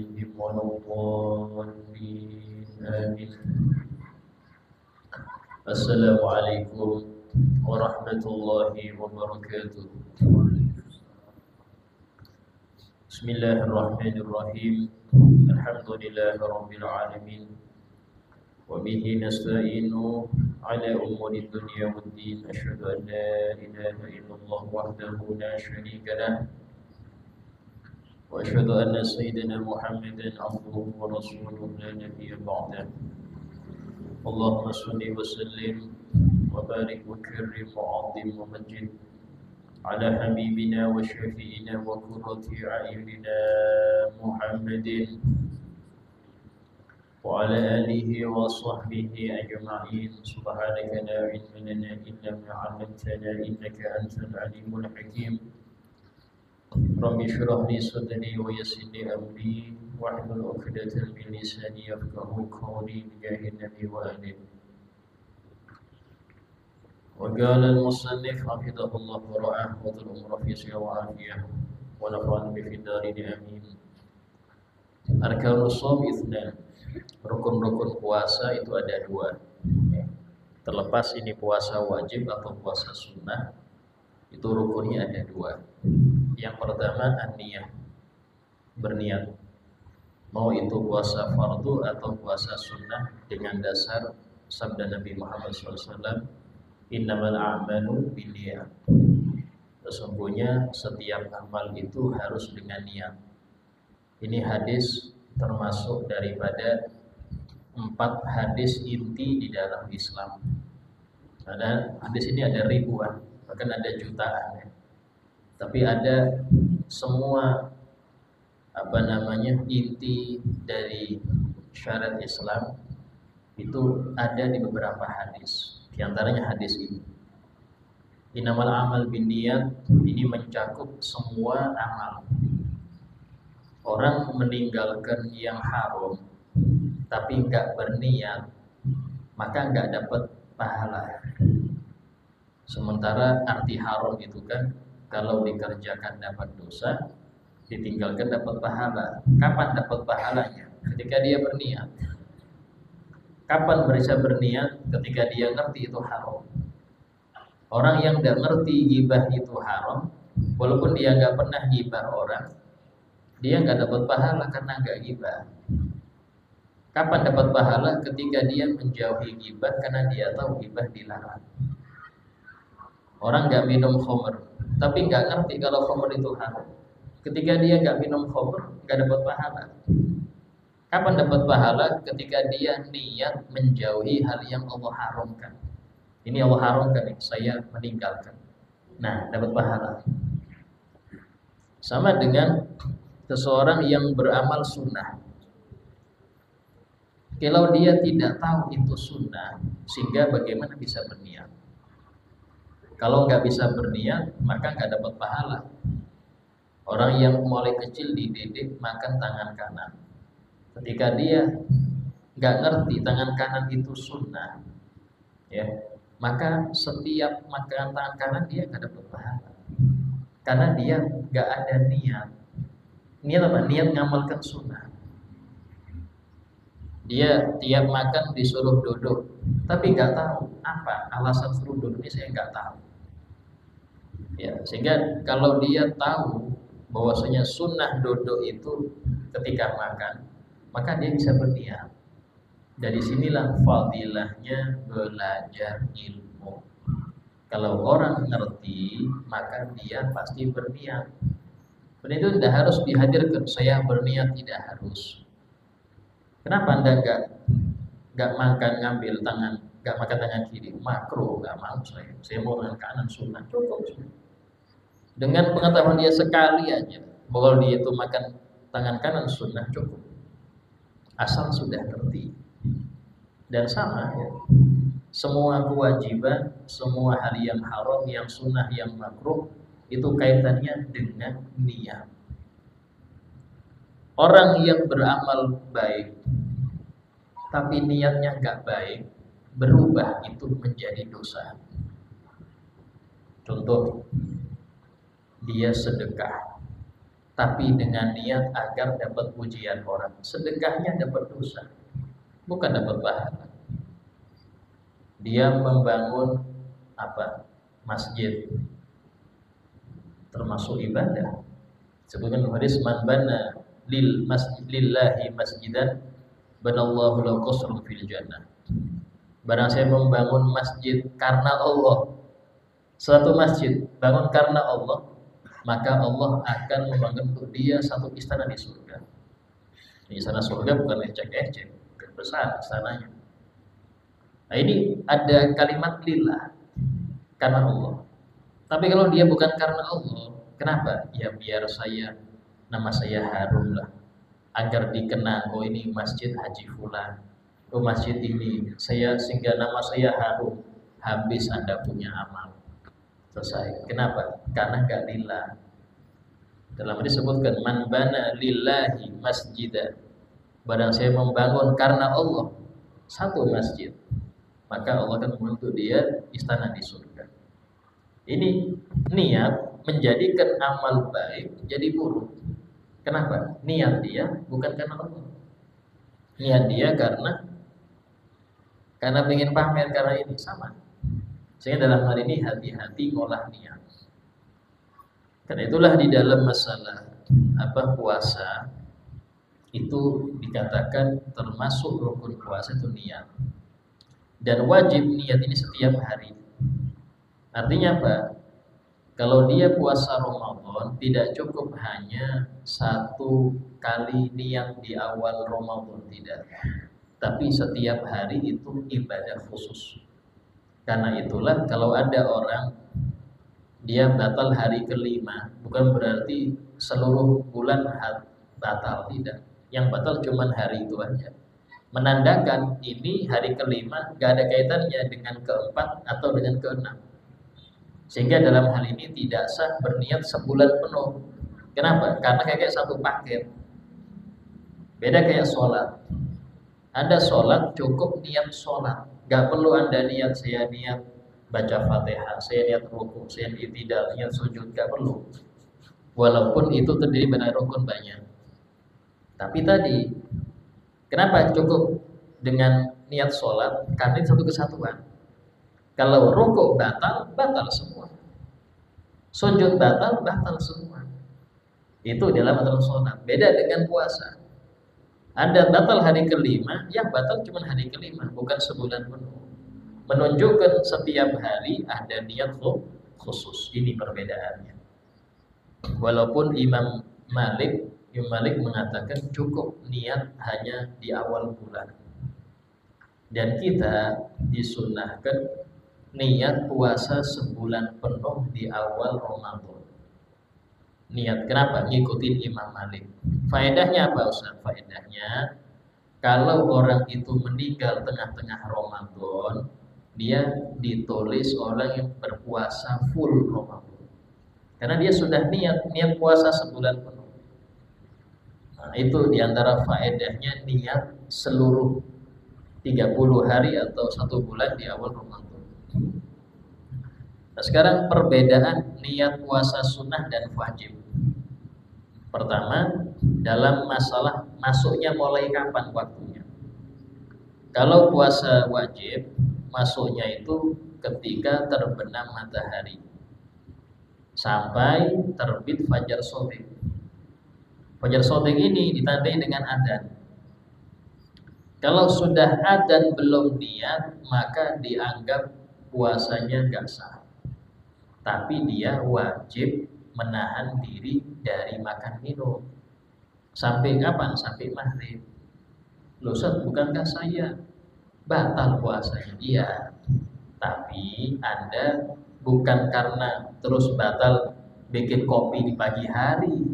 عليهم ولا الضالين آمين. السلام عليكم ورحمة الله وبركاته. بسم الله الرحمن الرحيم. الحمد لله رب العالمين وبه نستعين على أمور الدنيا والدين. أشهد أن لا إله إلا الله وحده لا شريك له وأشهد أن سيدنا محمدا عبده ورسوله لا نبي بعده. اللهم صل وسلم وبارك وكرم وعظم ومجد على حبيبنا وشفينا وقرة أعيننا محمد وعلى آله وصحبه أجمعين. سبحانك لا علم لنا إلا ما علمتنا إنك أنت العليم الحكيم. رب اشرح لي صدري ويسر لي أمري واحلل عقدة من لساني يفقهوا قولي بجاه النبي وآله. وقال المصنف حفظه الله ورعاه وطول عمره في صحة وعافية ونفعنا به في الدارين آمين. Arkanus shaum itsnan. Rukun-rukun puasa itu ada dua. Terlepas ini puasa wajib atau puasa sunnah, itu rukunnya ada dua. Yang pertama an-niyah, berniat. Mau itu puasa fardu atau puasa sunnah dengan dasar sabda Nabi Muhammad SAW, innamal a'malu binniyat. Sesungguhnya setiap amal itu harus dengan niat. Ini hadis termasuk daripada 4 hadis inti di dalam Islam. Ada hadis ini ada ribuan, bahkan ada jutaan ya. Tapi ada semua inti dari syariat Islam itu ada di beberapa hadis. Di antaranya hadis ini. Innamal a'mal binniyat, ini mencakup semua amal. Orang meninggalkan yang haram tapi enggak berniat, maka enggak dapat pahala. Sementara arti haram itu kan kalau dikerjakan dapat dosa, ditinggalkan dapat pahala. Kapan dapat pahalanya? Ketika dia berniat. Kapan bisa berniat? Ketika dia ngerti itu haram. Orang yang enggak ngerti ghibah itu haram, walaupun dia enggak pernah ghibah orang, dia enggak dapat pahala karena enggak ghibah. Kapan dapat pahala? Ketika dia menjauhi ghibah karena dia tahu ghibah dilarang. Orang enggak minum khamr, tapi enggak ngerti kalau khamr itu haram. Ketika dia enggak minum khamr, enggak dapat pahala. Kapan dapat pahala? Ketika dia niat menjauhi hal yang Allah haramkan. Ini Allah haramkan, saya meninggalkan. Nah, dapat pahala. Sama dengan seseorang yang beramal sunnah. Kalau dia tidak tahu itu sunnah, sehingga bagaimana bisa berniat? Kalau nggak bisa berniat, maka nggak dapat pahala. Orang yang mulai kecil dididik makan tangan kanan. Ketika dia nggak ngerti tangan kanan itu sunnah, ya, maka setiap makan tangan kanan dia nggak dapat pahala. Karena dia nggak ada niat. Niat apa? Niat ngamalkan sunnah. Dia tiap makan disuruh duduk, tapi nggak tahu apa alasan suruh duduk ini, saya nggak tahu. Ya, sehingga kalau dia tahu bahwasanya sunnah duduk itu ketika makan, maka dia bisa berniat. Dari sinilah fadilahnya belajar ilmu. Kalau orang ngerti, maka dia pasti berniat. Dan itu tidak harus dihadirkan. Saya berniat, tidak harus. Kenapa Anda enggak makan ngambil tangan, enggak makan tangan kiri? Makruh, enggak mau saya. Saya mau tangan kanan sunnah, cukup. Dengan pengetahuan dia sekali aja bahwa dia itu makan tangan kanan sunnah, cukup. Asal sudah ngerti. Dan sama ya. Semua kewajiban, semua hal yang haram, yang sunnah, yang makruh itu kaitannya dengan niat. Orang yang beramal baik tapi niatnya enggak baik, berubah itu menjadi dosa. Contoh, dia sedekah tapi dengan niat agar dapat pujian orang. Sedekahnya dapat dosa, bukan dapat pahala. Dia membangun apa? Masjid, termasuk ibadah. Sebutkan hadis, man bana lillahi masjidan banallahu lahu qasran fil jannah. Barang saya membangun masjid karena Allah, suatu masjid bangun karena Allah, maka Allah akan membangun untuk dia satu istana di surga. Istana surga bukan ecek-ecek, besar istananya. Nah, ini ada kalimat lillah, karena Allah. Tapi kalau dia bukan karena Allah, kenapa? Ya biar nama saya harum lah, agar dikenang, oh ini masjid Haji Fulan, oh masjid ini sehingga nama saya harum. Habis Anda punya amal, selesai. Kenapa? Karena gak lillah. Dalam hadis disebutkan, man bana lillahi masjidan, barang saya membangun karena Allah satu masjid, maka Allah akan membentuk dia istana di surga. Ini niat menjadikan amal baik jadi buruk. Kenapa? Niat dia bukan karena Allah. Niat dia karena ingin pamer, karena ini sama. Sehingga dalam hal ini hati-hati ngolah niat. Karena itulah di dalam masalah puasa itu dikatakan termasuk rukun puasa itu niat. Dan wajib niat ini setiap hari. Artinya apa? Kalau dia puasa Ramadan, tidak cukup hanya satu kali niat di awal Ramadan, tidak. Tapi setiap hari itu ibadah khusus. Karena itulah kalau ada orang dia batal hari kelima, bukan berarti seluruh bulan batal, tidak. Yang batal cuma hari itu aja. Menandakan ini hari kelima gak ada kaitannya dengan keempat atau dengan keenam. Sehingga dalam hal ini tidak sah berniat sebulan penuh. Kenapa? Karena kayak satu paket. Beda kayak sholat. Anda sholat cukup niat sholat, gak perlu Anda niat saya niat baca Fatihah, saya niat rukuk, saya i'tidal, niat sujud, gak perlu. Walaupun itu terdiri dari rukun banyak. Tapi tadi, kenapa cukup dengan niat sholat? Karena itu satu kesatuan. Kalau rukuk batal, batal semua. Sujud batal, batal semua. Itu dalam aturan sholat. Beda dengan puasa. Anda batal hari kelima, yang batal cuma hari kelima, bukan sebulan penuh. Menunjukkan setiap hari ada niat khusus. Ini perbedaannya. Walaupun Imam Malik mengatakan cukup niat hanya di awal bulan. Dan kita disunnahkan niat puasa sebulan penuh di awal Ramadan. Niat, kenapa? Ngikutin Imam Malik. Faedahnya apa Ustaz? Faedahnya, kalau orang itu meninggal tengah-tengah Ramadan, dia ditulis orang yang berpuasa full Ramadan. Karena dia sudah niat puasa sebulan penuh. Nah, itu diantara faedahnya niat seluruh 30 hari atau 1 bulan di awal Ramadan. Nah, sekarang perbedaan niat puasa sunnah dan wajib. Pertama, dalam masalah masuknya mulai kapan waktunya. Kalau puasa wajib, masuknya itu ketika terbenam matahari sampai terbit fajar shodiq. Fajar shodiq ini ditandai dengan adzan. Kalau sudah adzan belum niat, maka dianggap puasanya gak sah. Tapi dia wajib menahan diri dari makan minum. Sampai kapan? Sampai maghrib. Loh Ustaz, bukankah saya batal puasanya? Iya. Tapi Anda bukan karena terus batal bikin kopi di pagi hari.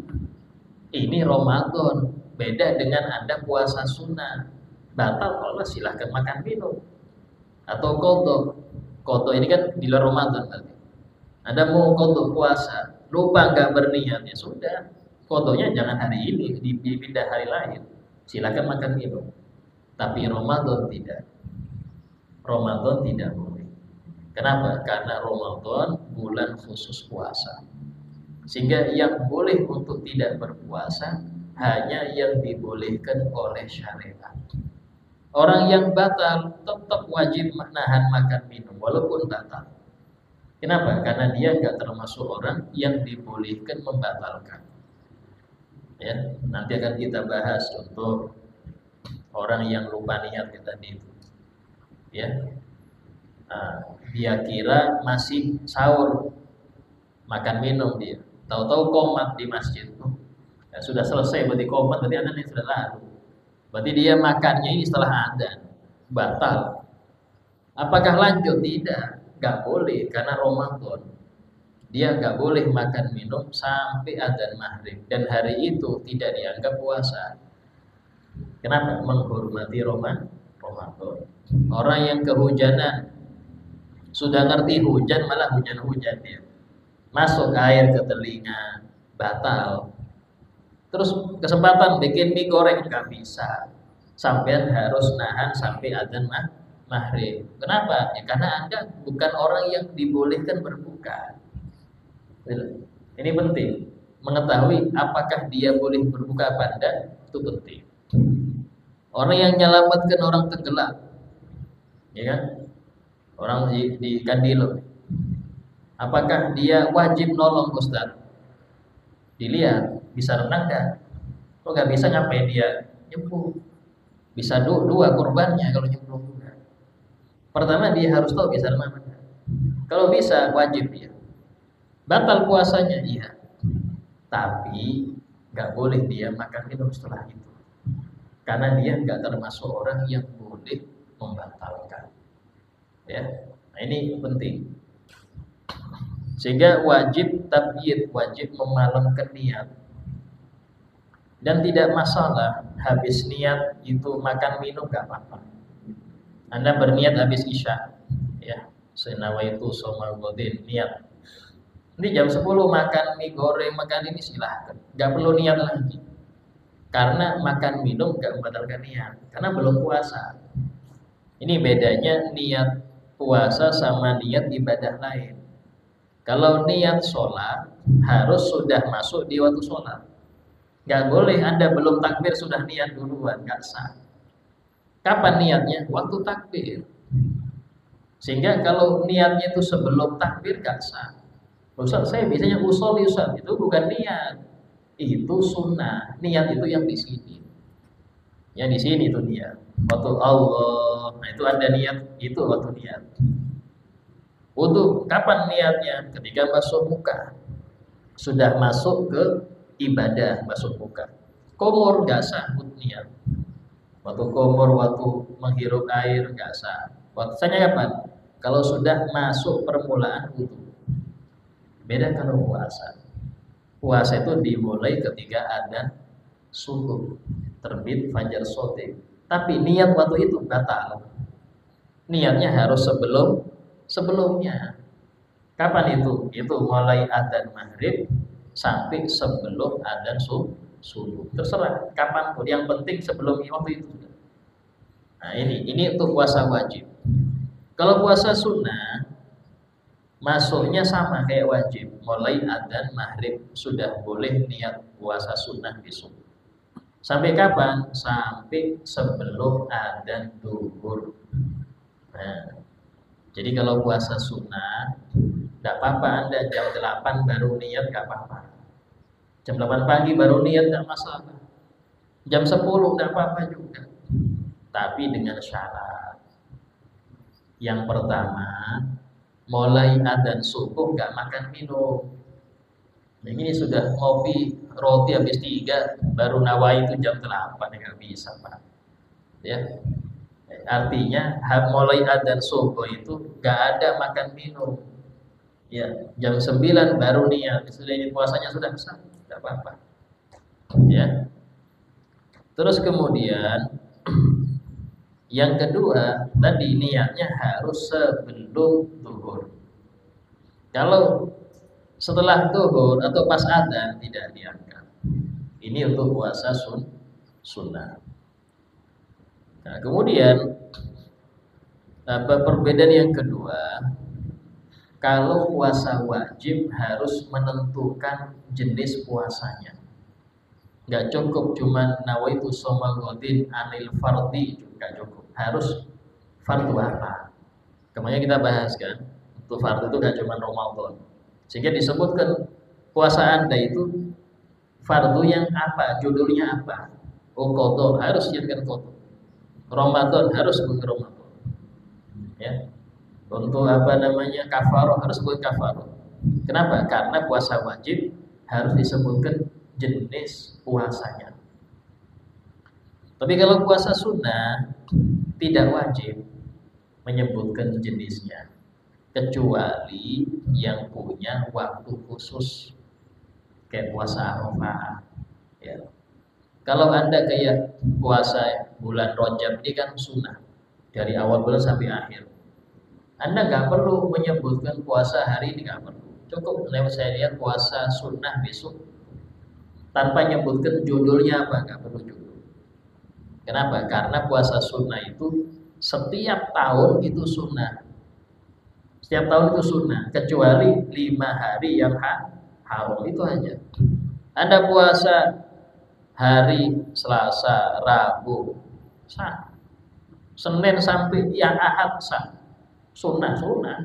Ini Ramadan. Beda dengan Anda puasa sunnah. Batal kalau silahkan makan minum. Atau qadha. Qadha ini kan di luar Ramadan tadi. Anda mau qadha puasa, lupa nggak berniat, ya sudah, qadhanya jangan hari ini, dipindah hari lain. Silakan makan minum. Tapi Ramadan tidak. Ramadan tidak boleh. Kenapa? Karena Ramadan bulan khusus puasa. Sehingga yang boleh untuk tidak berpuasa hanya yang dibolehkan oleh syariat. Orang yang batal tetap wajib menahan makan minum walaupun batal. Kenapa? Karena dia nggak termasuk orang yang dibolehkan membatalkan. Ya, nanti akan kita bahas contoh orang yang lupa niat tadi itu. Ya, dia kira masih sahur, makan minum dia. Tahu-tahu qomat di masjid. Ya, sudah selesai berarti qomat, berarti adzan sudah lalu. Berarti dia makannya ini setelah adzan, batal. Apakah lanjut? Tidak, nggak boleh karena Ramadan. Dia nggak boleh makan minum sampai adzan maghrib dan hari itu tidak dianggap puasa. Kenapa? Menghormati Ramadan. Orang yang kehujanan sudah ngerti hujan malah hujan-hujan dia. Masuk air ke telinga, batal. Terus kesempatan bikin mie goreng nggak bisa. Sampean harus nahan sampai adzan maghrib. Kenapa? Ya karena Anda bukan orang yang dibolehkan berbuka. Ini penting. Mengetahui apakah dia boleh berbuka apa tidak, itu penting. Orang yang menyelamatkan orang tenggelam, ya kan? Orang di Kandilo, apakah dia wajib nolong Ustaz? Dilihat, bisa renang nggak? Kalau nggak bisa ngapain dia nyemplung? Bisa dua korbannya kalau nyemplung juga. Pertama dia harus tahu bisa renang nggak. Kalau bisa wajib dia. Batal puasanya iya, tapi nggak boleh dia makan minum setelah itu. Karena dia nggak termasuk orang yang boleh membatalkan. Ya, nah ini penting. Sehingga wajib tabyid, wajib memalamkan niat. Dan tidak masalah habis niat itu makan minum nggak apa-apa. Anda berniat habis isya, ya, senawaitu shomal ghadin, niat. Ini jam 10 makan mie goreng, makan ini silahkan, nggak perlu niat lagi. Karena makan minum gak membatalkan niat, karena belum puasa. Ini bedanya niat puasa sama niat ibadah lain. Kalau niat sholat harus sudah masuk di waktu sholat. Gak boleh Anda belum takbir sudah niat duluan, gak sah. Kapan niatnya? Waktu takbir. Sehingga kalau niatnya itu sebelum takbir gak sah. Ustaz, saya biasanya usholi Ustaz, itu bukan niat. Itu sunnah. Niat itu yang di sini. Yang di sini itu niat. Waktu Allah, nah itu ada niat, itu waktu niat. Wudu, kapan niatnya? Ketika basuh muka. Sudah masuk ke ibadah basuh muka. Komor gak sah niat. Waktu komor, waktu menghirup air gak sah. Waktunya kapan? Kalau sudah masuk permulaan wudu. Beda kalau puasa. Puasa itu dimulai ketika ada subuh, terbit fajar shodiq. Tapi niat waktu itu batal. Niatnya harus sebelumnya. Kapan itu? Itu mulai adzan maghrib sampai sebelum adzan subuh. Terserah kapan pun. Yang penting sebelum waktu itu. Nah ini untuk puasa wajib. Kalau puasa sunnah masuknya sama kayak wajib. Mulai adzan maghrib sudah boleh niat puasa sunnah besok. Sampai kapan? Sampai sebelum adzan zuhur. Nah, jadi kalau puasa sunnah tidak apa-apa Anda jam 8 baru niat gak apa-apa. Jam 8 pagi baru niat gak masalah. Jam 10 tidak apa-apa juga. Tapi dengan syarat. Yang pertama, mulai adzan subuh nggak makan minum. Nah, ini sudah ngopi roti habis 3 baru nawai itu jam 8 nggak bisa Pak. Ya, artinya mulai adzan subuh itu nggak ada makan minum. Ya, jam 9 baru niat. Sudah ini puasanya sudah sah, nggak apa-apa. Ya. Terus kemudian yang kedua, tadi niatnya harus sebelum zuhur. Kalau setelah zuhur atau pas adzan tidak diangkat. Ini untuk puasa sunnah. Nah, kemudian perbedaan yang kedua, Kalau puasa wajib harus menentukan jenis puasanya. Nggak cukup cuman nawaitu shoma ghadin anil fardhi, juga cukup. Harus fardu apa? Kemarin kita bahas kan, untuk fardu itu nggak cuma Ramadan. Sehingga disebutkan puasa Anda itu fardu yang apa? Judulnya apa? Oh, qadha, harus niatkan qadha. Ramadan harus bukan Ramadan. Ya. Untuk apa namanya kafaroh harus buat kafaroh. Kenapa? Karena puasa wajib harus disebutkan jenis puasanya. Tapi kalau puasa sunnah tidak wajib menyebutkan jenisnya, kecuali yang punya waktu khusus, kayak puasa Arafah. Ya. Kalau Anda kayak puasa bulan Rajab ini kan sunnah dari awal bulan sampai akhir. Anda nggak perlu menyebutkan puasa hari ini, nggak perlu. Cukup saya lihat puasa sunnah besok tanpa menyebutkan judulnya apa, nggak perlu judul. Kenapa? Karena puasa sunnah itu setiap tahun itu sunnah. Setiap tahun itu sunnah, kecuali 5 hari yang haram itu aja. Anda puasa hari Selasa, Rabu, sah. Senin sampai yang Ahad sah. Sunnah,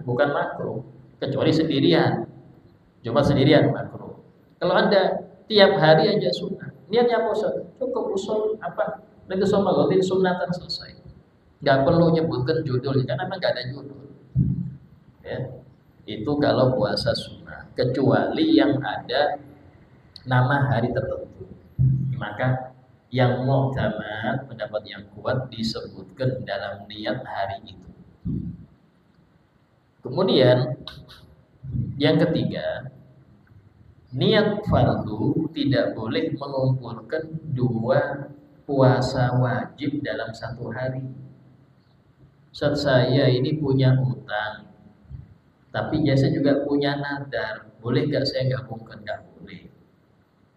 bukan makruh. Kecuali sendirian. Cuma sendirian makruh. Kalau Anda tiap hari aja sunnah, niatnya puasa, cukup usul apa? Itu sama ghadin sunnatan selesai. Nggak perlu nyebutkan judul, karena memang nggak ada judul. Ya. Itu kalau puasa sunnah. Kecuali yang ada nama hari tertentu. Maka yang mu'tamad, pendapat yang kuat disebutkan dalam niat hari itu. Kemudian yang ketiga, niat fardu tidak boleh mengumpulkan 2 puasa wajib dalam satu hari. Ustaz, saya ini punya utang, tapi biasa juga punya nadar. Boleh gak saya gabungkan? Gak boleh.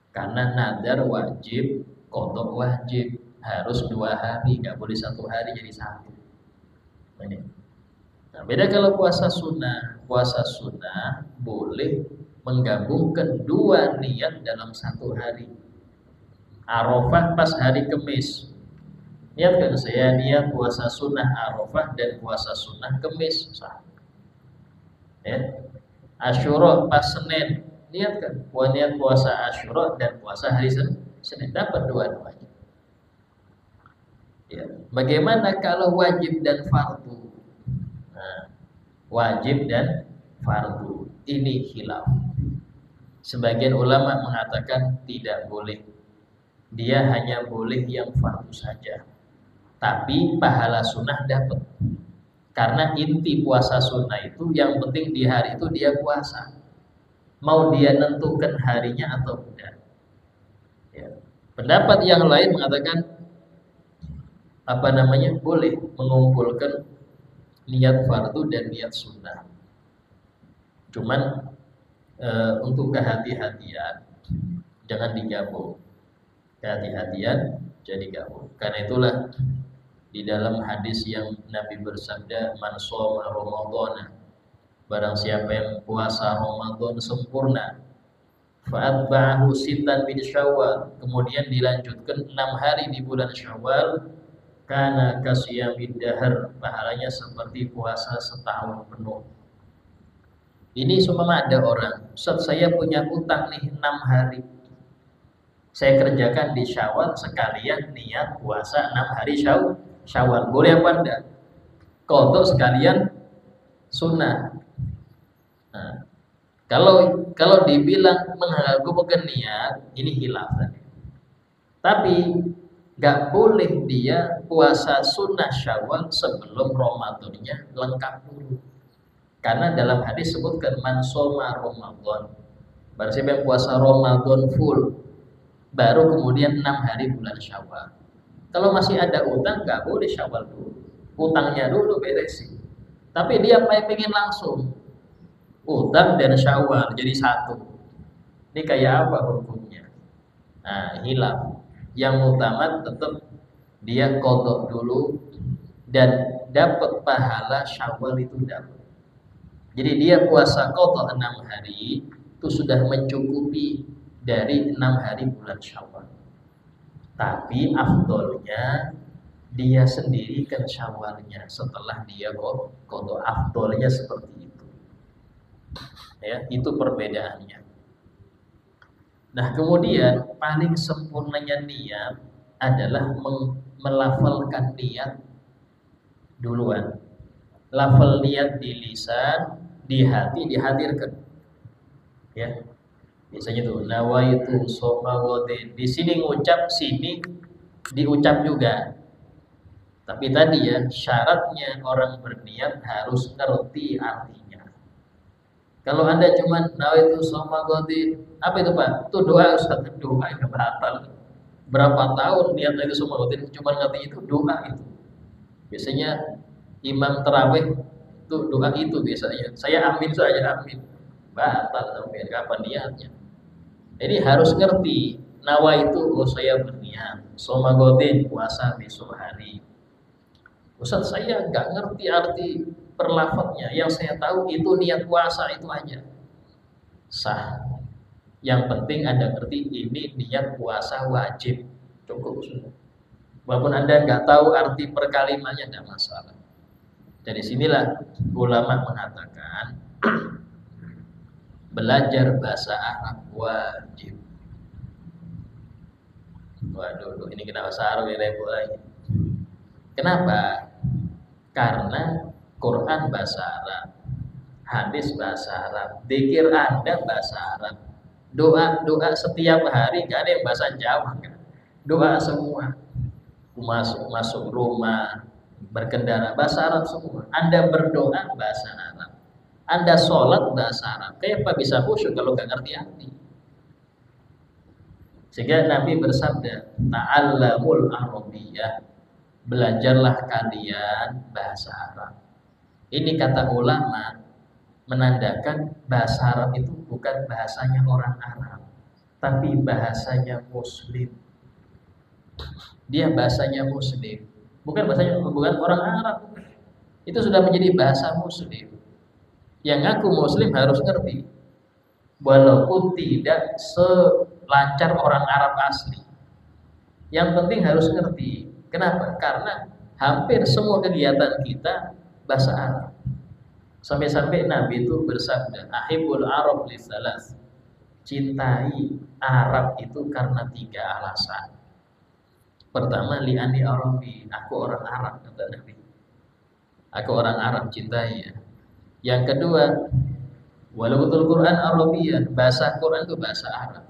Karena nadar wajib, qadha wajib, harus 2 hari, gak boleh 1 hari jadi 1. Nah, beda kalau puasa sunnah. Puasa sunnah boleh menggabungkan 2 niat dalam 1 hari. Arafah pas hari Kamis. Niatkan saya niat puasa sunnah Arafah dan puasa sunnah Kamis, sah. Ya. Asyura pas Senin. Niatkan niat puasa Asyura dan puasa hari Senin, dapat 2-duanya. Ya. Bagaimana kalau wajib dan fardu? Wajib dan fardu ini khilaf. Sebagian ulama mengatakan tidak boleh, dia hanya boleh yang fardu saja, tapi pahala sunnah dapat. Karena inti puasa sunnah itu yang penting di hari itu dia puasa, mau dia nentukan harinya atau tidak. Ya. Pendapat yang lain mengatakan boleh mengumpulkan niat fardu dan niat sunnah. Cuman untuk kehati-hatian jangan digabung. Kehati-hatian jadi gabung. Karena itulah di dalam hadis yang Nabi bersabda, man shoma ramadhana, barang siapa yang puasa Ramadan sempurna, fa'atba'ahu sittan min Syawal, kemudian dilanjutkan 6 hari di bulan Syawal, kana kasiyamid dahar, pahalanya seperti puasa setahun penuh. Ini seumpama ada orang, Ustaz, saya punya utang nih 6 hari, saya kerjakan di Syawal sekalian niat puasa 6 hari Syawal, boleh apa enggak? Qadha sekalian sunnah. Nah, kalau dibilang menggabungkan niat, ini hilaf tadi. Tapi gak boleh dia puasa sunnah Syawal sebelum Ramadannya lengkap dulu. Karena dalam hadis sebutkan man shoma Ramadan, barang siapa yang puasa Ramadan full, baru kemudian 6 hari bulan Syawal. Kalau masih ada utang gak boleh Syawal dulu, utangnya dulu beresin. Tapi dia pengen langsung utang dan Syawal jadi 1. Ini kayak apa hukumnya? Nah, hilaf. Yang utama tetap dia qadha dulu dan dapat pahala Syawal itu dapat. Jadi dia puasa qadha 6 hari itu sudah mencukupi dari 6 hari bulan Syawal. Tapi afdolnya dia sendirikan Syawalnya setelah dia qadha. Afdolnya seperti itu. Ya, itu perbedaannya. Nah, kemudian paling sempurnanya niat adalah melafalkan niat duluan. Lafal niat di lisan, di hati dihadirkan. Ya. Biasanya tuh nawaitu shoma ghadin. Di sini ngucap, sini diucap juga. Tapi tadi ya, syaratnya orang berniat harus ngerti artinya. Kalau Anda cuma nawaitu shoma ghadin, apa itu Pak? Itu doa, Ustaz. Doa yang batal. Berapa tahun niat itu shoma ghadin cuma ngerti itu doa itu. Biasanya imam tarawih itu doa itu biasanya. Saya amin saja amin. Batal sampai kapan niatnya. Jadi harus ngerti nawa itu saya berniat shoma ghadin puasa besok hari. Ustaz saya nggak ngerti arti perlafadznya. Yang saya tahu itu niat puasa itu aja. Sah. Yang penting Anda ngerti ini niat puasa wajib. Cukup sudah. Walaupun Anda nggak tahu arti perkalimannya nggak masalah. Dari sinilah ulama mengatakan belajar bahasa Arab wajib. Waduh, ini kenapa bahasa Arab ini repot lagi. Kenapa? Karena Quran bahasa Arab, hadis bahasa Arab, dzikir Anda bahasa Arab, doa setiap hari gak ada yang bahasa Jawa kan? Doa semua. Masuk rumah, berkendara bahasa Arab semua. Anda berdoa bahasa Arab. Anda sholat bahasa Arab. Kenapa bisa khusyuk kalau nggak ngerti arti? Sehingga Nabi bersabda, ta'allamul arabiyyah, belajarlah kalian bahasa Arab. Ini kata ulama menandakan bahasa Arab itu bukan bahasanya orang Arab, tapi bahasanya Muslim. Dia bahasanya Muslim, bukan orang Arab. Itu sudah menjadi bahasa Muslim. Yang ngaku Muslim harus ngerti, walaupun tidak selancar orang Arab asli. Yang penting harus ngerti. Kenapa? Karena hampir semua kegiatan kita bahasa Arab. Sampai-sampai Nabi itu bersabda, Ahibul Arab li salas. Cintai Arab itu karena 3 alasan. Pertama, li'ani Arabi, aku orang Arab, kata Nabi. Aku orang Arab, cintai ya. Yang kedua, walughatul Quran Arabiyyah, bahasa Quran itu bahasa Arab.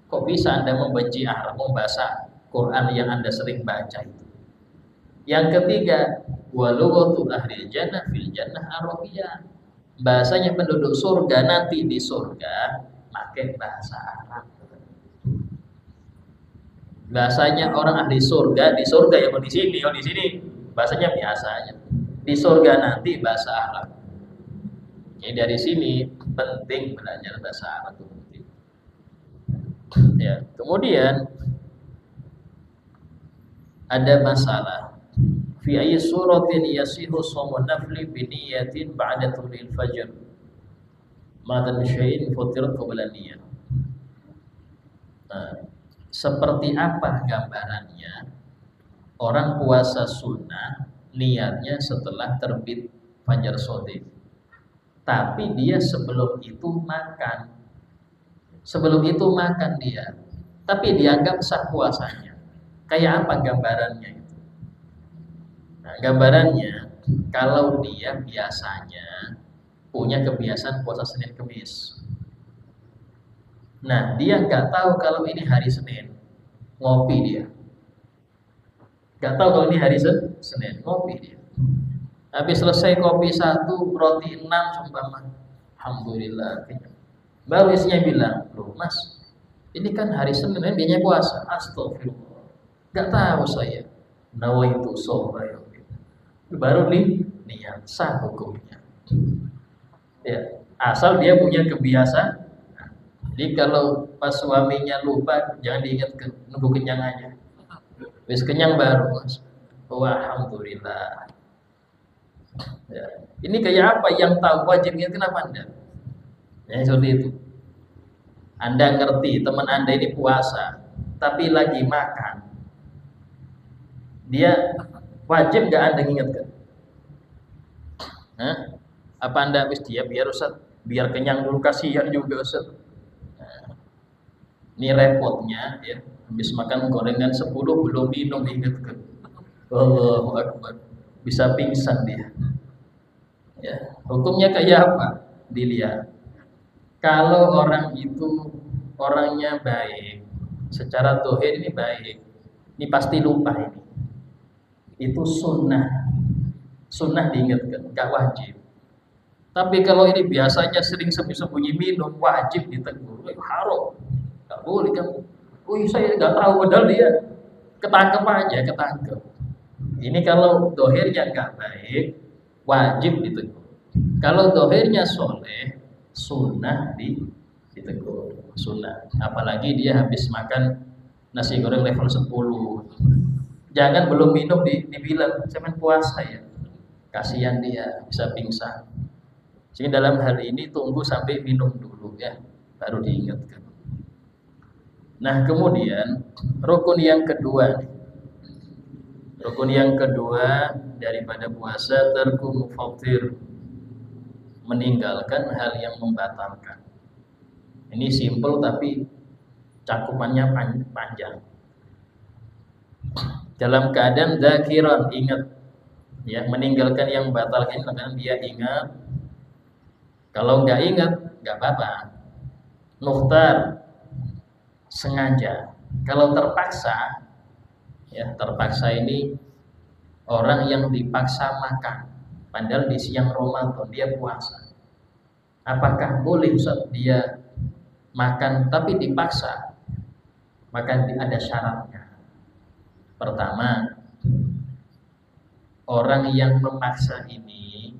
Kok bisa Anda membenci Arab, bahasa Quran yang Anda sering baca itu? Yang ketiga, walughatul ahli jannah fil jannah Arabiyyah. Bahasanya penduduk surga nanti di surga pakai bahasa Arab. Bahasanya orang ahli surga di surga ya, di sini bahasanya biasa aja. Di surga nanti bahasa Arab. Jadi dari sini penting belajar bahasa Arab itu. Ya, kemudian ada masalah. Fi ayyi suratin yasihu shamun nafli bi niyatin ba'da tulil fajr. Matan syai'in futirat qabla niyah. Nah, seperti apa gambarannya orang puasa sunnah niatnya setelah terbit fajar shadiq? Tapi dia sebelum itu makan. Sebelum itu makan dia. Tapi dianggap sah puasanya. Kayak apa gambarannya itu? Nah, gambarannya kalau dia biasanya punya kebiasaan puasa Senin Kemis. Nah, dia nggak tahu kalau ini hari Senin. Ngopi dia. Nggak tahu kalau ini hari Senin. Ngopi dia. Habis selesai kopi 1, roti 6 seumpama. Alhamdulillah. Baru istrinya bilang, loh mas, ini kan hari Senin, biasanya puasa. Astagfirullah. Gak tahu saya. Nawaitu shoma ghadin. Baru niat sah hukumnya. Ya, asal dia punya kebiasaan. Jadi kalau pas suaminya lupa, jangan diingat nunggu kenyang aja. Habis kenyang baru mas. Alhamdulillah. Ya. Ini kayak apa? Yang tahu wajibnya kenapa Anda? Ya, seperti itu. Anda ngerti teman Anda ini puasa, tapi lagi makan. Dia wajib nggak Anda ingatkan? Hah? Apa Anda habis dia biar Ustaz, biar kenyang dulu, kasihan juga Ustaz. Nah, ini repotnya ya. Habis makan gorengan 10 belum minum, ingatkan. Allahu Akbar. Bisa pingsan dia. Ya, hukumnya kayak apa? Dilihat. Kalau orang itu orangnya baik, secara dohir ini baik, ini pasti lupa ini. Itu sunnah, sunnah diingatkan, gak wajib. Tapi kalau ini biasanya sering sembunyi-sembunyi minum, wajib ditegur. Haram, gak boleh kamu. Oh saya gak tahu, padahal dia ketangkep aja, ketangkep. Ini kalau dohirnya gak baik, wajib ditegur. Kalau dohirnya soleh, sunnah ditegur, sunnah. Apalagi dia habis makan nasi goreng level 10. Jangan belum minum dibilang saya puasa ya. Kasihan dia bisa pingsan. Jadi dalam hal ini tunggu sampai minum dulu ya, baru diingatkan. Nah, kemudian rukun yang kedua nih. Rukun yang kedua daripada puasa tarku mufattir, meninggalkan hal yang membatalkan. Ini simple tapi cakupannya panjang. Dalam keadaan dzakiran, ingat ya, meninggalkan yang membatalkan karena dia ingat. Kalau nggak ingat nggak apa-apa. Mukhtar, sengaja. Kalau terpaksa, ya terpaksa ini orang yang dipaksa makan, padahal di siang Ramadan dia puasa. Apakah boleh Ustaz dia makan tapi dipaksa? Maka ada syaratnya. Pertama, orang yang memaksa ini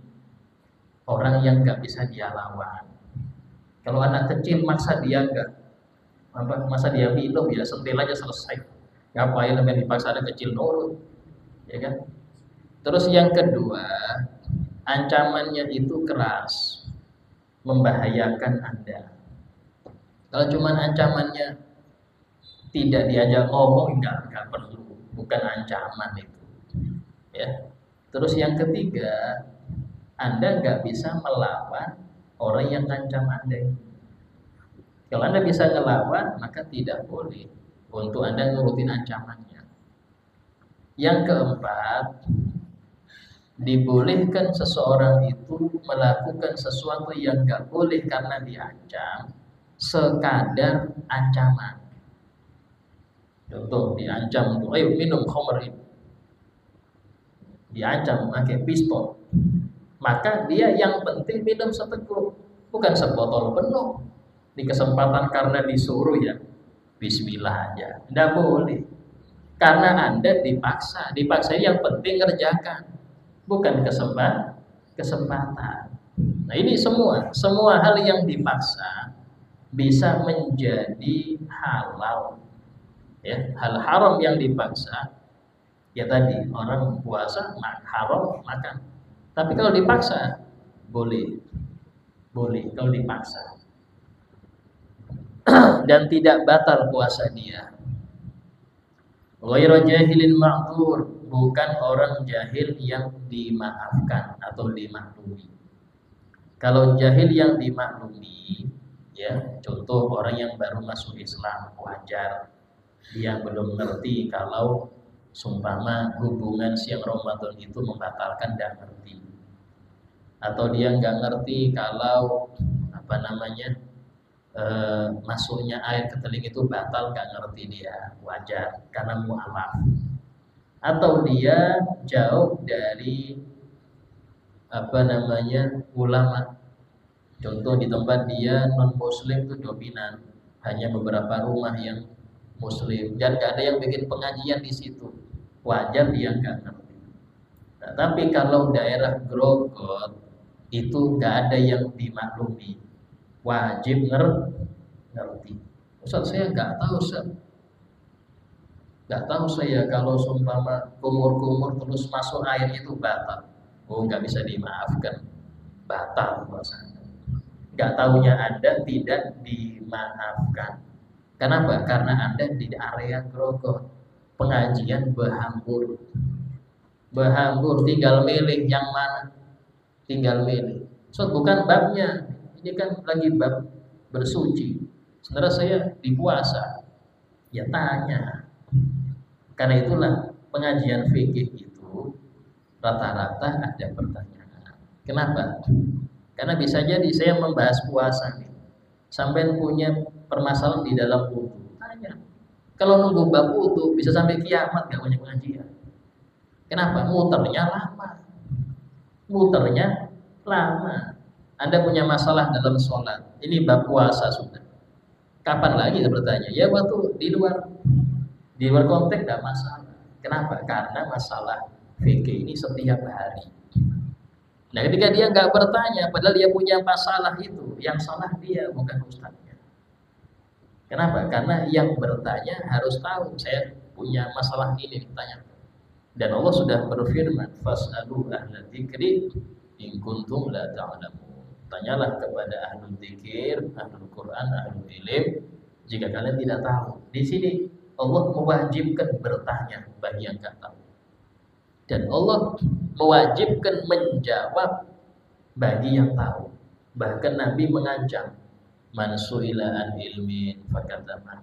orang yang nggak bisa dia lawan. Kalau anak kecil maksa dia masa dia minum ya sentil aja selesai. Ngapain namanya dipaksa anak kecil nurut, ya kan? Terus yang kedua, ancamannya itu keras, membahayakan Anda. Kalau cuma ancamannya tidak diajak ngomong, enggak perlu, bukan ancaman itu. Ya. Terus yang ketiga, Anda nggak bisa melawan orang yang ngancam Anda. Kalau Anda bisa ngelawan, maka tidak boleh untuk Anda nurutin ancamannya. Yang keempat, dibolehkan seseorang itu melakukan sesuatu yang nggak boleh karena diancam, sekadar ancaman. Contoh, diancam untuk ayo minum khamr ini, diancam pakai pistol, maka dia yang penting minum seteguk, bukan sebotol penuh. Di kesempatan karena disuruh ya bismillah aja, tidak boleh. Karena Anda dipaksa yang penting kerjakan, bukan kesempatan. Nah ini semua hal yang dipaksa bisa menjadi halal. Ya, hal haram yang dipaksa, ya tadi orang puasa haram makan. Tapi kalau dipaksa boleh kalau dipaksa. Dan tidak batal puasa dia. Ghairu jahilin ma'dzur, bukan orang jahil yang dimaafkan atau dimaklumi. Kalau jahil yang dimaklumi, ya contoh orang yang baru masuk Islam, wajar dia belum ngerti kalau sumpama hubungan siang Ramadan itu membatalkan, tidak ngerti. Atau dia nggak ngerti kalau masuknya air ke teling itu batal, nggak ngerti dia, wajar karena mualaf. Atau dia jauh dari ulama. Contoh di tempat dia non muslim itu dominan, hanya beberapa rumah yang muslim dan gak ada yang bikin pengajian di situ, wajar dia nggak ngerti. Nah, tapi kalau daerah Grogot itu gak ada yang dimaklumi, wajib ngerti. Ustaz saya nggak tahu Ustaz, nggak tahu saya kalau seumpama kumur-kumur terus masuk air itu batal. Oh, nggak bisa dimaafkan, batal puasanya. Nggak tahunya Anda tidak dimaafkan. Kenapa? Karena Anda di area grogot, pengajian berhambur, tinggal milih yang mana, tinggal milih. So bukan babnya, ini kan lagi bab bersuci. Sebenarnya saya di puasa, ya tanya. Karena itulah pengajian fikih itu rata-rata ada pertanyaan. Kenapa? Karena bisa jadi saya membahas puasa nih, sampai punya permasalahan di dalam wudu. Tanya. Kalau nunggu bab wudu bisa sampai kiamat gak punya pengajian. Kenapa? Muternya lama. Muternya lama. Anda punya masalah dalam sholat. Ini bab puasa sudah. Kapan lagi saya bertanya? Ya waktu di luar konteks tidak masalah. Kenapa? Karena masalah fikih ini setiap hari. Nah, ketika dia nggak bertanya, padahal dia punya masalah itu, yang salah dia bukan ustadznya. Kenapa? Karena yang bertanya harus tahu saya punya masalah ini ditanya. Dan Allah sudah berfirman, "Fas'alu ahla dzikri in kuntum la ta'lamun." Tanyalah kepada ahlul dzikir, ahlul Quran, ahlul ilm jika kalian tidak tahu. Di sini Allah mewajibkan bertanya bagi yang nggak tahu. Dan Allah mewajibkan menjawab bagi yang tahu. Bahkan Nabi mengancam, "Man su'ila an ilmin fakatama."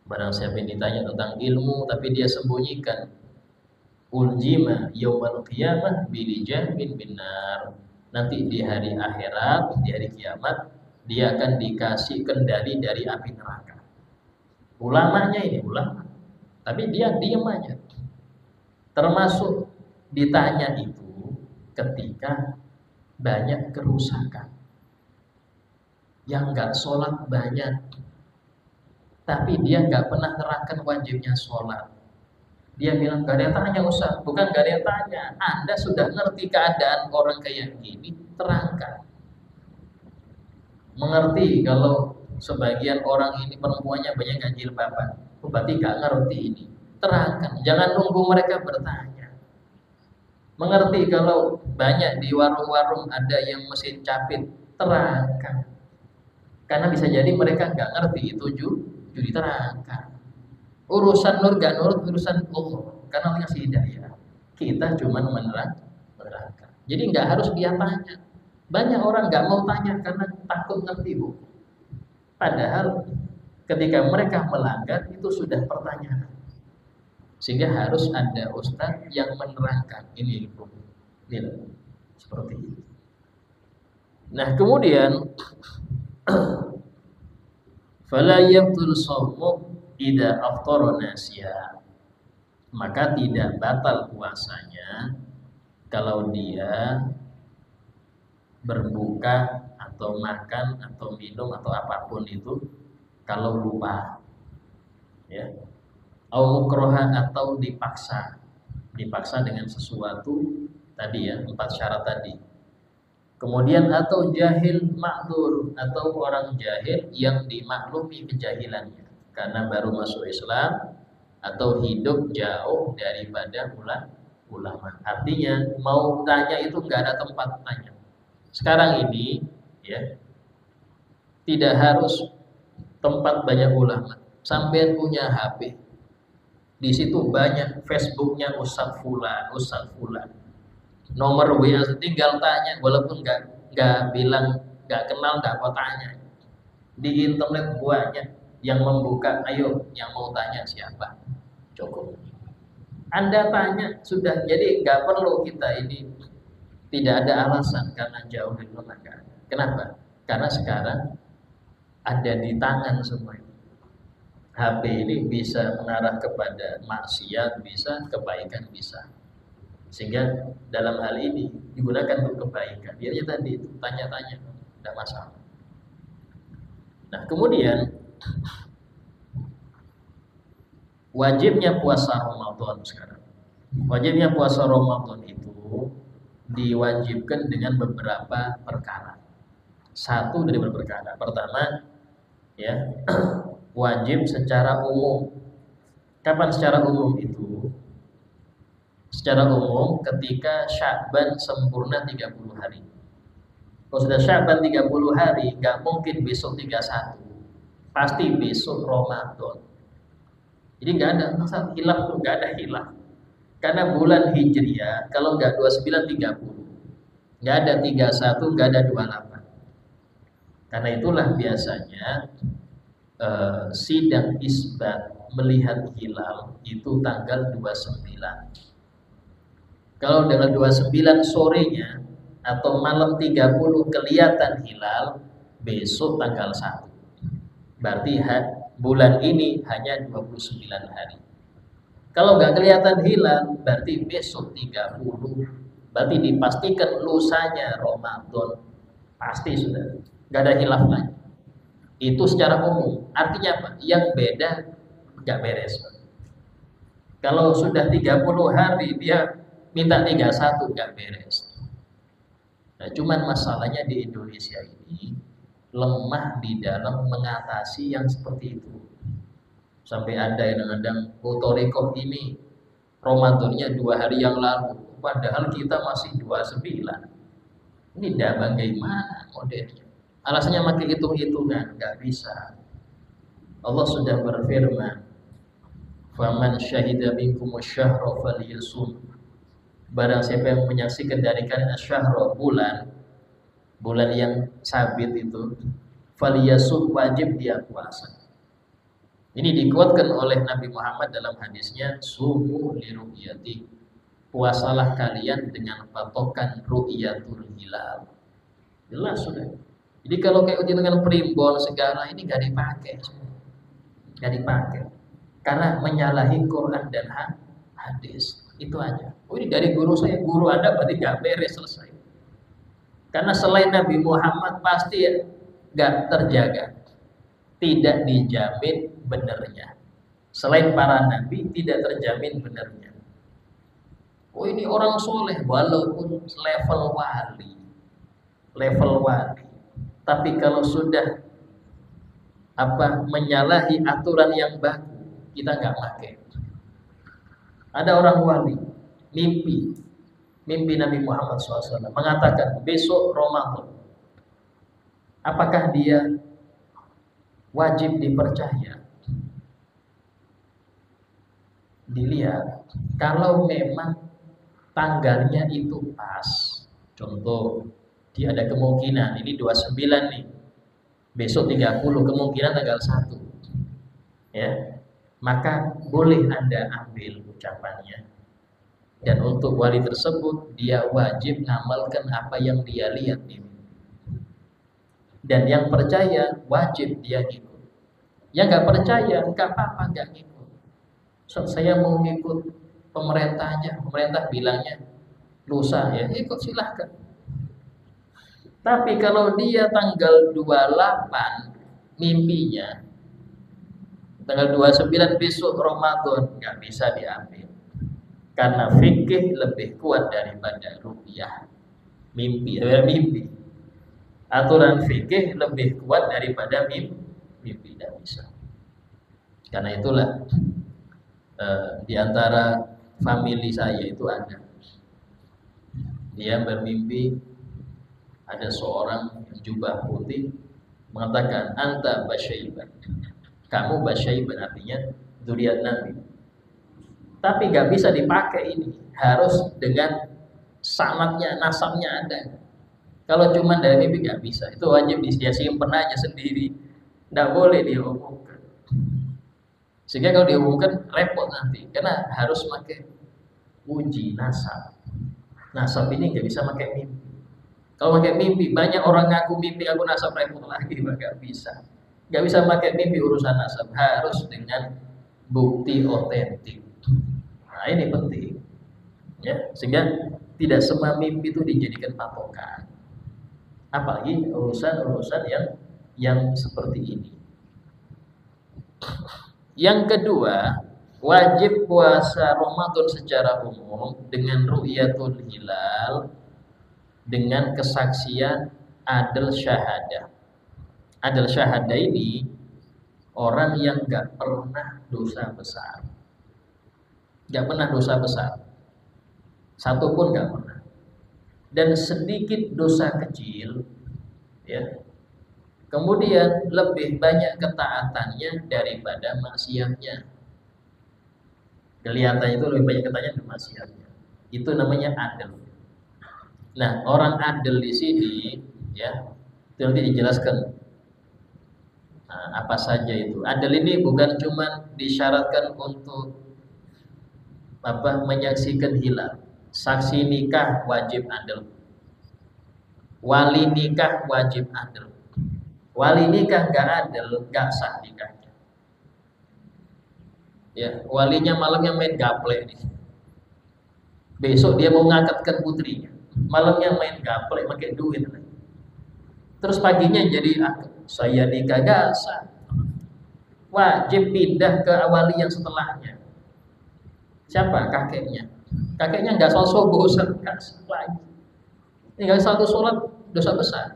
Barang siapa yang ditanya tentang ilmu tapi dia sembunyikan, uljima yaumal qiyamah bilijamin binar. Nanti di hari akhirat, di hari kiamat, dia akan dikasih kendali dari api neraka. Ulamanya ini ulama, tapi dia diam aja. Termasuk ditanya itu ketika banyak kerusakan. Yang nggak sholat banyak, tapi dia nggak pernah terangkan wajibnya sholat. Dia bilang, gak ada yang tanya Ustaz. Bukan gak ada yang tanya, Anda sudah ngerti keadaan orang kayak gini, terangkan. Mengerti kalau sebagian orang ini perempuannya banyak yang jilbaban, berarti gak ngerti ini, terangkan. Jangan nunggu mereka bertanya. Mengerti kalau banyak di warung-warung ada yang mesin capit, terangkan. Karena bisa jadi mereka gak ngerti itu judi, terangkan. Urusan nur gak nurut urusan Allah, karena Allah ngasih hidayah. Kita cuma menerangkan. Jadi nggak harus dia tanya. Banyak orang nggak mau tanya karena takut ngerti, Bu. Padahal ketika mereka melanggar itu sudah pertanyaan. Sehingga harus ada ustaz yang menerangkan ini, Bu. Ini seperti itu. Nah, kemudian fala yabtul shaumu idza aftara nasiya, maka tidak batal puasanya kalau dia berbuka atau makan atau minum atau apapun itu kalau lupa, ya, au mukroha atau dipaksa dengan sesuatu tadi ya, 4 syarat tadi. Kemudian atau jahil ma'dzur, atau orang jahil yang dimaklumi kejahilannya karena baru masuk Islam atau hidup jauh daripada ulama. Artinya mau tanya itu nggak ada tempat tanya. Sekarang ini ya, tidak harus tempat banyak ulama. Sampai punya HP, di situ banyak Facebooknya Ustadz Fulan, nomor WA tinggal tanya, walaupun nggak bilang nggak kenal, nggak mau tanya. Di internet banyak yang membuka, ayo yang mau tanya siapa, cukup Anda tanya sudah. Jadi nggak perlu kita ini, tidak ada alasan karena jauh dari lembaga. Kenapa? Karena sekarang ada di tangan semua. HP ini bisa mengarah kepada maksiat, bisa kebaikan, bisa. Sehingga dalam hal ini digunakan untuk kebaikan. Dia tadi itu tanya-tanya, tidak masalah. Nah, kemudian wajibnya puasa Ramadan sekarang. Wajibnya puasa Ramadan itu diwajibkan dengan beberapa perkara. Satu dari beberapa perkara. Pertama, ya, wajib secara umum. Kapan secara umum itu? secara umum ketika Sya'ban sempurna 30 hari. Kalau sudah Sya'ban 30 hari, nggak mungkin besok 31. Pasti besok Ramadan. Jadi nggak ada masalah hilaf tuh, nggak ada hilaf. Karena bulan Hijriah kalau nggak 29 30. Nggak ada 31, nggak ada 28. Karena itulah biasanya sidang isbat melihat hilal itu tanggal 29. Kalau dengan 29 sorenya atau malam 30 kelihatan hilal, besok tanggal 1. Berarti bulan ini hanya 29 hari. Kalau nggak kelihatan hilal, berarti besok 30. Berarti dipastikan lusanya Ramadan. Pasti sudah. Nggak ada hilaf lagi. Itu secara umum. Artinya apa? Yang beda nggak beres. Kalau sudah 30 hari dia minta 31 nggak beres. Nah, cuman masalahnya di Indonesia ini lemah di dalam mengatasi yang seperti itu. Sampai ada yang kadang Torikoh ini Ramadannya 2 hari yang lalu, padahal kita masih 29. Ini dah bagaimana modelnya? Alasannya pakai hitung-hitungan, nggak bisa. Allah sudah berfirman, "Faman syahida minkum asy-syahra falyasum." Barang siapa yang menyaksikan dari kalian asy-syahra, bulan yang sabit itu, falyasum, wajib dia puasa. Ini dikuatkan oleh Nabi Muhammad dalam hadisnya, "Sumu li ru'yati." Puasalah kalian dengan patokan ru'yatul hilal. Jelas sudah. Jadi kalau kayak uji dengan primbon segala ini gak dipakai semua. Gak dipakai. Karena menyalahi Quran dan hadis. Itu aja. Oh, ini dari guru saya, guru Anda berarti gak beres, selesai. Karena selain Nabi Muhammad pasti gak terjaga. Tidak dijamin benernya. Selain para nabi tidak terjamin benernya. Oh, ini orang soleh walaupun level wali. Tapi kalau sudah menyalahi aturan yang baku, kita nggak pakai. Ada orang wali mimpi Nabi Muhammad SAW mengatakan besok Ramadan. Apakah dia wajib dipercaya? Dilihat kalau memang tanggalnya itu pas. Contoh, dia ada kemungkinan ini 29 nih. Besok 30, kemungkinan tanggal 1. Ya. Maka boleh Anda ambil ucapannya. Dan untuk wali tersebut dia wajib ngamalkan apa yang dia lihat ini. Dan yang percaya wajib dia ikut. Yang nggak percaya nggak apa-apa, nggak ikut. So, saya mau ikut pemerintah aja. Pemerintah bilangnya lusa, ya ikut silahkan. Tapi kalau dia tanggal 28 mimpinya, tanggal 29 besok Ramadan, nggak bisa diambil. Karena fikih lebih kuat daripada ru'yah. Mimpi. Aturan fikih lebih kuat daripada mimpi, tidak bisa. Karena itulah di antara famili saya itu ada. Dia bermimpi ada seorang jubah putih mengatakan, "Anta basyaiban." Kamu basyaiban, artinya dzurriyyat Nabi. Tapi gak bisa dipakai ini, harus dengan sanadnya, nasabnya ada. Kalau cuma dari mimpi gak bisa, itu wajib dia simpen aja sendiri, gak boleh diumumkan. Sehingga kalau diumumkan repot nanti, karena harus pakai uji nasab. Nasab ini gak bisa pakai mimpi. Kalau pakai mimpi, banyak orang ngaku mimpi, aku nasab, repot lagi, gak bisa. Gak bisa pakai mimpi urusan nasab, harus dengan bukti otentik. Nah, ini penting, ya, sehingga tidak semua mimpi itu dijadikan patokan. Apalagi urusan-urusan yang seperti ini. Yang kedua, wajib puasa Ramadan secara umum dengan ru'yatul hilal, dengan kesaksian adil syahadah. Adil syahadah ini orang yang gak pernah dosa besar. Gak pernah dosa besar. Satu pun nggak pernah. Dan sedikit dosa kecil, ya, kemudian lebih banyak ketaatannya daripada maksiatnya. Kelihatannya itu lebih banyak ketaatan daripada maksiatnya. Itu namanya adil. Nah, orang adil di sini, ya, itu nanti dijelaskan. Nah, apa saja itu? Adil ini bukan cuma disyaratkan untuk menyaksikan hilal. Saksi nikah wajib adil. Wali nikah wajib adil. Wali nikah nggak adil, nggak sah nikahnya. Ya, walinya malamnya main gaple nih. Besok dia mau ngangkatkan putrinya, malamnya main gaple pakai duit. Terus paginya jadi saya nikah, nggak sah. Wajib pindah ke wali yang setelahnya. Siapa? Kakeknya. Kakeknya nggak sosok bosan, nggak sah lagi. Tinggal satu sholat dosa besar,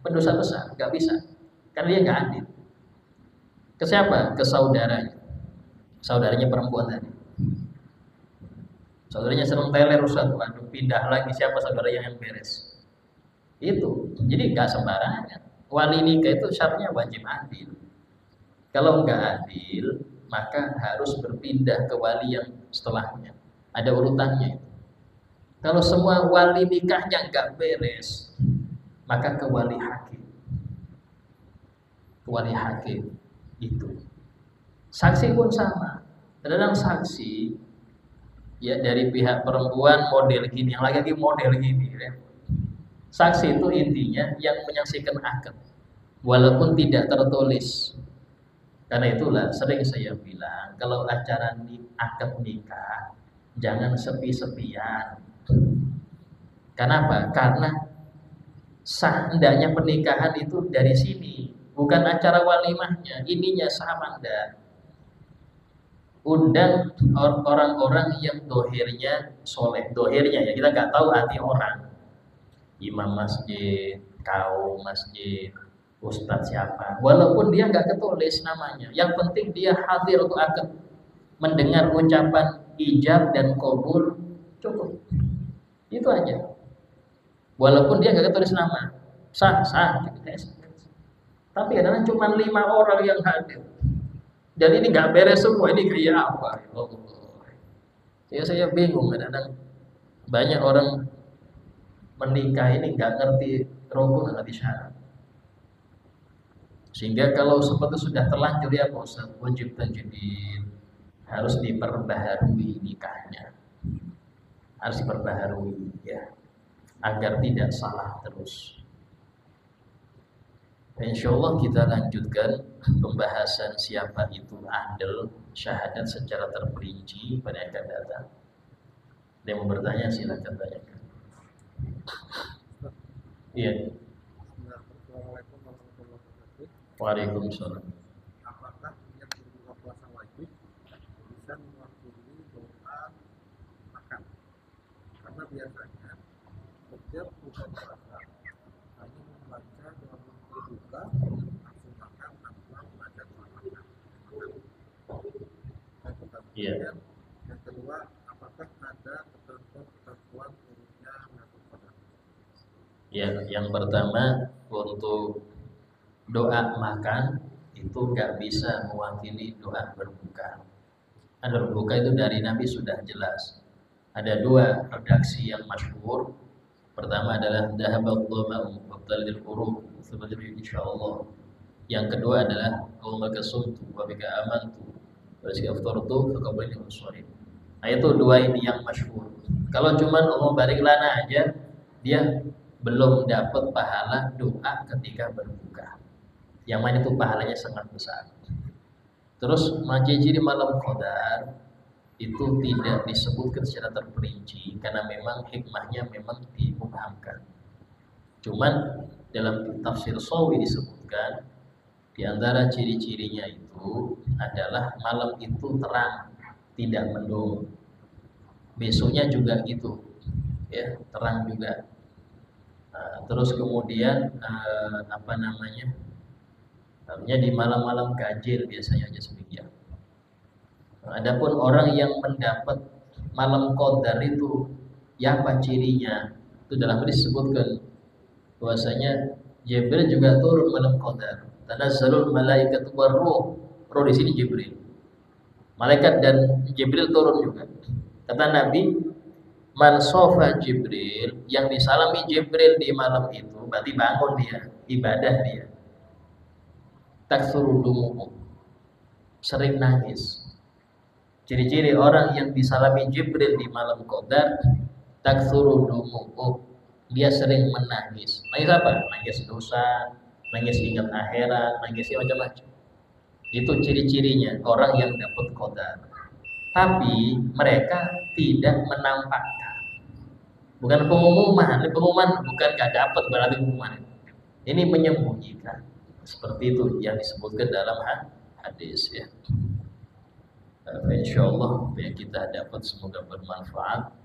pendosa besar, nggak bisa, karena dia nggak adil. Ke siapa? Ke saudaranya. Saudaranya perempuan tadi. Saudaranya seneng teler Ustaz, waduh pindah lagi, siapa saudaranya yang beres. Itu. Jadi nggak sembarangan. Wali nikah itu syaratnya wajib adil. Kalau nggak adil, maka harus berpindah ke wali yang setelahnya. Ada urutannya. Kalau semua wali nikahnya nggak beres, maka ke wali hakim. Ke wali hakim itu. Saksi pun sama. Dalam saksi, ya dari pihak perempuan model gini, yang lagi model gini. Ya. Saksi itu intinya yang menyaksikan akad, walaupun tidak tertulis. Karena itulah sering saya bilang, kalau acara akad nikah, jangan sepi-sepian. Kenapa? Karena sah hendaknya pernikahan itu dari sini, bukan acara walimahnya. Ininya sah apa enggak? Undang orang-orang yang dohirnya soleh, dohirnya ya kita nggak tahu hati orang, imam masjid, kaum masjid, ustadz siapa, walaupun dia nggak ketulis namanya, yang penting dia hadir untuk akad, mendengar ucapan ijab dan qabul, cukup, itu aja, walaupun dia nggak ketulis nama, sah, tapi kadang cuma 5 orang yang hadir. Dan ini nggak beres semua, ini kayak apa? Oh, ya saya bingung kadang-kadang banyak orang menikah ini nggak ngerti rukun, nggak ngerti syarat. Sehingga kalau seperti sudah terlanjur ya Pak Ustaz, wajib tajdid, harus diperbaharui nikahnya, harus diperbaharui ya, agar tidak salah terus. Insya Allah kita lanjutkan pembahasan siapa itu adil syahadat secara terperinci pada yang akan datang. Yang mau bertanya silakan tanyakan. Iya. Assalamualaikum warahmatullahi wabarakatuh. Waalaikumsalam. Apakah yang berbuka puasa wajib bisa mewakili doa makan? Karena biasanya setiap buka puasa hanya membaca doa berbuka langsung makan tanpa membaca doa makan. Iya. Yang kedua, apakah ada ketentuan urutnya masuk pada? Ya, yang pertama untuk doa makan itu nggak bisa mewakili doa berbuka. Doa berbuka itu dari Nabi sudah jelas. Ada 2 redaksi yang masyhur. Pertama adalah dhahabat dhama'u wabtalil qurub sebenarnya insyaallah. Yang kedua adalah Allahumma kasumtu wa bika amantu wa bika aftartu faqabbal sharim. Nah itu 2 ini yang masyhur. Kalau cuman Allah barik lana aja, dia belum dapat pahala doa ketika berbuka. Yang mana itu pahalanya sangat besar. Terus majiji di malam qadar itu tidak disebutkan secara terperinci karena memang hikmahnya memang dimubhamkan. Cuman dalam tafsir Shawi disebutkan di antara ciri-cirinya itu adalah malam itu terang, tidak mendung. Besoknya juga gitu, ya terang juga. Terus kemudian namanya di malam-malam ganjil biasanya aja sebagian. Adapun orang yang mendapat malam qadar itu Ya apa cirinya? Itu dalam hadis disebutkan bahwasanya Jibril juga turun malam qadar. Tanazzalul malaikatu warruh. Roh di sini Jibril. Malaikat dan Jibril turun juga. Kata Nabi, man sofa Jibril, yang disalami Jibril di malam itu berarti bangun dia, ibadah dia. Taksuru dumuhu, sering nangis. Ciri-ciri orang yang disalami Jibril di malam qadar, taksuru dumuhu, dia sering menangis. Nangis apa? Nangis dosa, nangis ingat akhirat, nangisnya macam-macam. Itu ciri-cirinya orang yang dapat qadar. Tapi mereka tidak menampakkan. Bukan pengumuman, ini pengumuman bukan gak dapat berarti pengumuman. Ini menyembunyikan. Seperti itu yang disebutkan dalam hadis ya. Insyaallah yang kita dapat semoga bermanfaat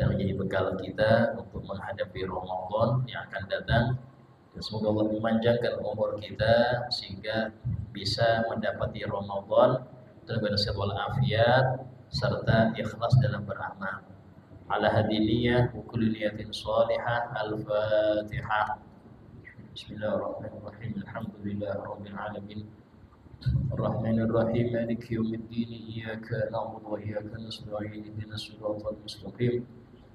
dan menjadi bekal kita untuk menghadapi Ramadan yang akan datang. Dan semoga Allah memanjangkan umur kita sehingga bisa mendapati Ramadan dalam sehat wal afiat serta ikhlas dalam beramal. Ala hadiniyah wa kulli niyatin salihah. Al-Fatihah. Bismillahirrahmanirrahim. Alhamdulillahirabbil alamin. Ar-Rahmanir-Rahim. Maliki yaumiddin. Iyyaka na'budu wa iyyaka nasta'in. Ihdinas siratal mustaqim.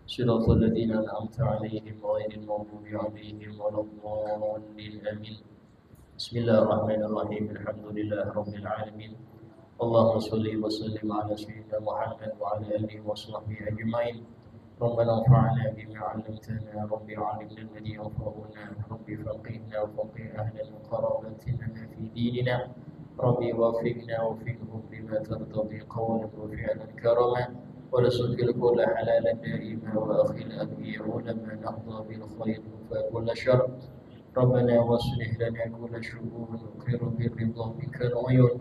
Shiratal ladzina an'amta 'alaihim ghairil maghdubi 'alaihim waladdallin. Amin. Bismillahirrahmanirrahim. Alhamdulillahirabbil alamin. Allahumma shalli wa sallim ala sayyidina Muhammad wa ala alihi wa sahbihi ajma'in. ربنا انفعنا بما علمتنا رب علمنا الذي ينفعنا رب فقهنا وفقه أهلا وقرابتنا في ديننا رب وفقنا وفقهم بما ترتضي قولا وفعلا كرما ورزق الكل حلالا دائما وأخي الأنبياء علما نحظى بالخير فكل شر ربنا واصلح لنا كل شؤون خير بالرضا بك العيون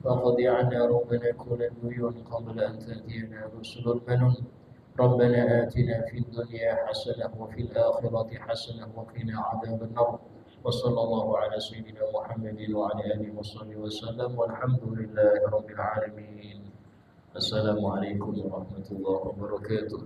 وقض عنا ربنا كل الديون قبل أن تأتينا رسل المنون ربنا آتنا في الدنيا حسنة وفي الآخرة حسنة وقنا عذاب النار وصلى الله على سيدنا محمد وعلى آله وصحبه وسلم والحمد لله رب العالمين. السلام عليكم ورحمة الله وبركاته.